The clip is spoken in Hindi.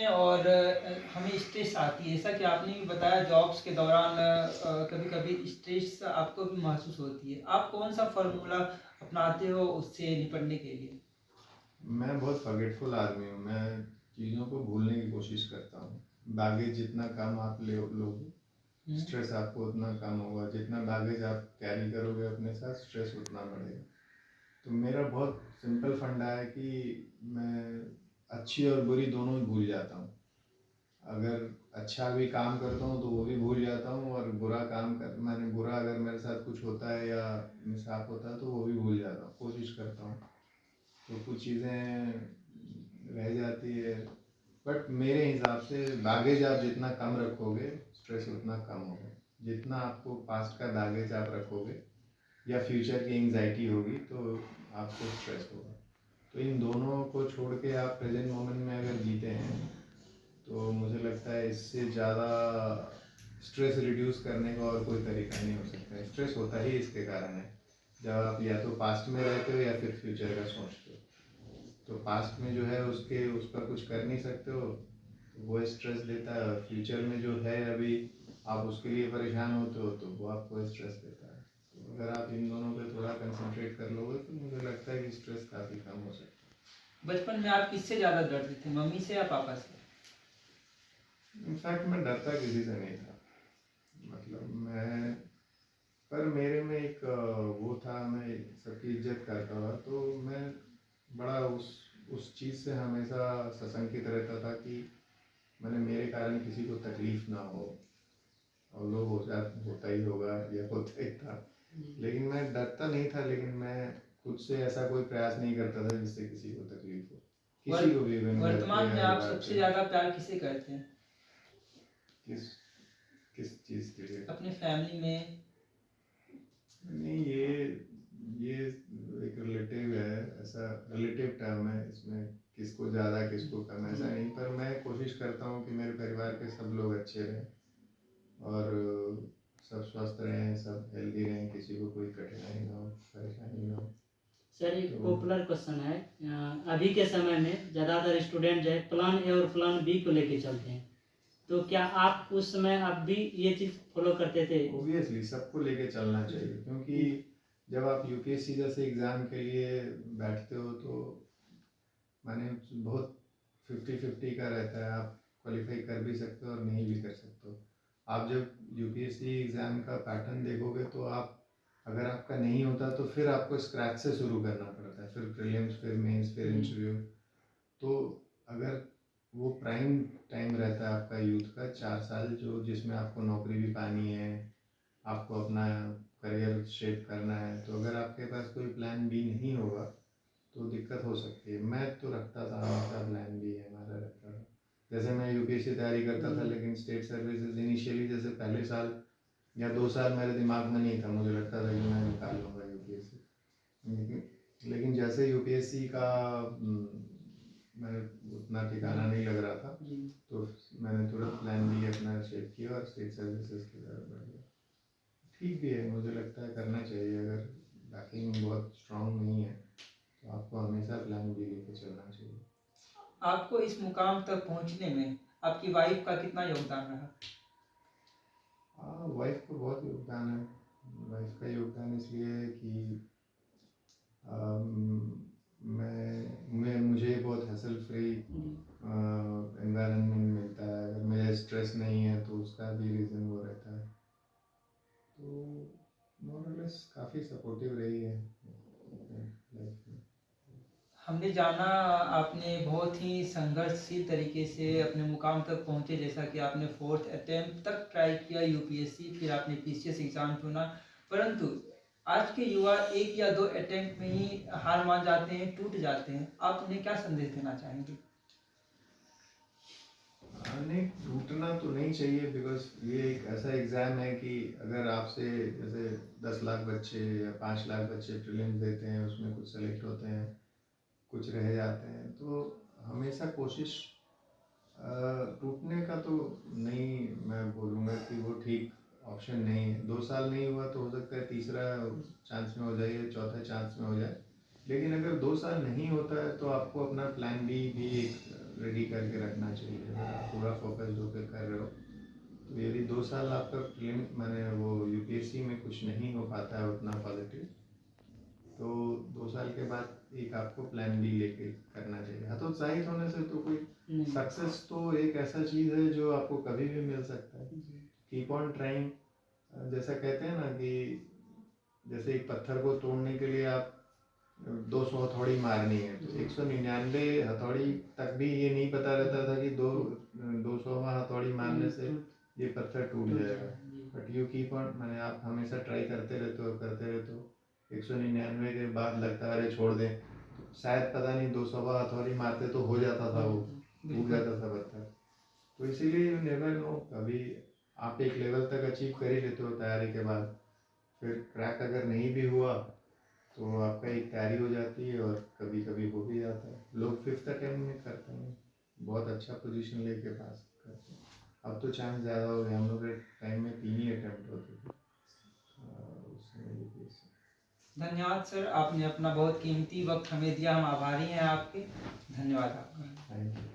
हैं और हमें स्ट्रेस आती है, जैसा कि आपने भी बताया जॉब्स के दौरान कभी-कभी स्ट्रेस आपको भी महसूस होती है। आप कौन-सा फ़ॉर्मूला अपनाते हो उससे निपटने के लिए? मैं बहुत फॉरगेटफुल आदमी हूँ। मैं चीज़ों को भूलने की कोशिश करता हूँ। बैगेज जितना कम आप ले लोगे, हुँ। स्ट्रेस आपको उतना कम होगा। जितना बैगेज आप कैरी करोगे अपने साथ, स्ट्रेस उतना बढ़ेगा। तो मेरा बहुत सिंपल फंडा है कि मैं अच्छी और बुरी दोनों ही भूल जाता हूँ। अगर अच्छा भी काम करता हूँ तो वो भी भूल जाता हूँ, और बुरा अगर मेरे साथ कुछ होता है या मिसहैप होता है तो वो भी भूल जाता हूँ। कोशिश करता हूँ, तो कुछ चीज़ें रह जाती है। बट मेरे हिसाब से बैगेज आप जितना कम रखोगे, स्ट्रेस उतना कम होगा। जितना आपको पास्ट का बैगेज आप रखोगे या फ्यूचर की एंग्जाइटी होगी तो आपको स्ट्रेस होगा। तो इन दोनों को छोड़ के आप प्रेजेंट मोमेंट में अगर जीते हैं तो मुझे लगता है इससे ज़्यादा स्ट्रेस रिड्यूस करने का और कोई तरीका नहीं हो सकता है। स्ट्रेस होता ही इसके कारण है, जब आप या तो पास्ट में रहते हो या फिर फ्यूचर का सोचते हो। तो पास्ट में जो है उस पर कुछ कर नहीं सकते हो, तो वो स्ट्रेस देता है। और फ्यूचर में जो है अभी आप उसके लिए परेशान होते हो तो वो आपको स्ट्रेस देता है। तो अगर आप इन दोनों पे थोड़ा कंसंट्रेट कर लोगे तो मुझे लगता है कि स्ट्रेस काफ़ी कम हो सकता बचपन में आप किससे ज़्यादा डरते थे, मम्मी से या पापा से? है। इनफैक्ट मैं डरता किसी से नहीं था। मतलब मैं पर मेरे में एक वो था, मैं सबकी इज्जत करता था, तो मैं बड़ा उस चीज़ से हमेशा सशंकित रहता था कि मैंने मेरे कारण किसी को तकलीफ ना हो। और लोग होता ही होगा या होता ही था। लेकिन मैं डरता नहीं था, लेकिन मैं खुद से ऐसा कोई प्रयास नहीं करता था जिससे किसी को तकलीफ हो, वर किसी को भी, इवन घर पे वर्तमान या में आप परिवार सबसे पे। ज़्यादा प्यार किसे करते हैं? किस किस चीज़ के लिए? अपने फैमिली में? नहीं, ये एक रिलेटिव है, ऐसा रिलेटिव टर्म है। इसमें किसको ज़्यादा किसको कम ऐसा नहीं, पर मैं कोशिश करता हूँ कि मेरे परिवार के सब लोग अच्छे रहें और सब स्वस्थ रहें, सब हेल्दी रहें, किसी को कोई कठिनाई ना हो, परेशानी ना हो। सर एक तो पॉपुलर क्वेश्चन है, अभी के समय में ज़्यादातर स्टूडेंट जो है प्लान ए और प्लान बी को लेके चलते हैं, तो क्या आप उस समय आप भी ये चीज़ फॉलो करते थे? ओबियसली सबको लेके चलना चाहिए, क्योंकि जब आप यूपीएससी जैसे एग्ज़ाम के लिए बैठते हो तो माने बहुत 50-50 का रहता है। आप क्वालिफाई कर भी सकते हो और नहीं भी कर सकते हो। आप जब यूपीएससी एग्ज़ाम का पैटर्न देखोगे तो आप, अगर आपका नहीं होता तो फिर आपको स्क्रैच से शुरू करना पड़ता है, फिर प्रीलिम्स, फिर मेंस, फिर इंटरव्यू। तो अगर वो प्राइम टाइम रहता है आपका यूथ का 4 साल, जो जिसमें आपको नौकरी भी पानी है, आपको अपना करियर शेप करना है, तो अगर आपके पास कोई प्लान बी नहीं होगा तो दिक्कत हो सकती है। मैं तो रखता था हमेशा, प्लान बी हमारा रहता था। जैसे मैं यूपीएससी तैयारी करता था, लेकिन स्टेट सर्विसेज इनिशियली जैसे पहले साल या 2 साल मेरे दिमाग में नहीं था, मुझे लगता था कि मैं निकाल लूँगा यूपीएससी। लेकिन जैसे यूपीएससी का मैं उतना ठिकाना नहीं लग रहा था, तो मैंने तुरंत प्लान बी अपना शेप किया और स्टेट सर्विसेज की तरफ बढ़ गया। ठीक भी है, मुझे लगता है करना चाहिए। अगर बैकिंग बहुत स्ट्रांग नहीं है तो आपको हमेशा प्लान बी लेके चलना चाहिए। आपको इस मुकाम तक पहुंचने में आपकी वाइफ का कितना योगदान रहा? हाँ, वाइफ का बहुत योगदान है। वाइफ का योगदान इसलिए है कि मुझे बहुत हसल फ्री एनवायरनमेंट मिलता है। अगर मेरा स्ट्रेस नहीं है तो उसका भी रीज़न वो रहता है। तो मोर और लेस काफ़ी सपोर्टिव रही है लाइफ में। हमने जाना आपने बहुत ही संघर्षशील तरीके से अपने मुकाम तक पहुँचे, जैसा कि आपने 4th अटेम्प्ट तक ट्राई किया यूपीएससी, फिर आपने पीसीएस एग्ज़ाम चुना। परंतु आज के युवा 1 या 2 अटेम्प्ट में ही हार मान जाते हैं, टूट जाते हैं। आप उन्हें क्या संदेश देना चाहेंगे? नहीं, टूटना तो नहीं चाहिए, बिकॉज ये एक ऐसा एग्ज़ाम है कि अगर आपसे जैसे 10 लाख बच्चे या 5 लाख बच्चे प्रीलिम्स देते हैं, उसमें कुछ सेलेक्ट होते हैं, कुछ रह जाते हैं, तो हमेशा कोशिश टूटने का तो नहीं मैं बोलूँगा कि वो ठीक ऑप्शन नहीं है। 2 साल नहीं हुआ तो हो सकता है तीसरा चांस में हो जाए या चौथा चांस में हो जाए। लेकिन अगर 2 साल नहीं होता है तो आपको अपना प्लान बी भी एक रेडी करके रखना चाहिए। पूरा फोकस्ड होकर कर रहे हो, तो यदि 2 साल आपका मैंने वो यूपीएससी में कुछ नहीं हो पाता है उतना पॉजिटिव, तो 2 साल के बाद एक आपको प्लान बी लेके करना चाहिए। हतोत्साहित होने से तो कोई, नहीं। सक्सेस तो एक ऐसा चीज़ है जो आपको कभी भी मिल सकता है। Keep on trying. जैसा कहते हैं ना कि जैसे एक पत्थर को तोड़ने के लिए आप 200 हथौड़ी मारनी है, तो 199 हथौड़ी तक भी ये नहीं पता रहता था कि 200वां हथौड़ी मारने से ये पत्थर टूट जाएगा। बट यू कीप ऑन, मैंने आप हमेशा ट्राई करते रहते हो 199 के बाद लगता है अरे छोड़ दें, तो शायद पता नहीं 200वां हथौड़ी मारते तो हो जाता था, वो टूट जाता था पत्थर। तो इसीलिए यू नेवर नो, कभी आप एक लेवल तक अचीव कर ही लेते हो तैयारी के बाद, फिर क्रैक अगर नहीं भी हुआ तो आपका एक तैयारी हो जाती है और कभी कभी हो भी जाता है। लोग 5th अटेम्प्ट में करते हैं, बहुत अच्छा पोजीशन लेके पास करते हैं। अब तो चांस ज़्यादा हो गया, हम लोग के टाइम में 3 ही अटेम्प्ट होते थे उसमें यूपीएससी। धन्यवाद सर, आपने अपना बहुत कीमती वक्त हमें दिया, हम आभारी हैं आपके। धन्यवाद आपका। Thank you.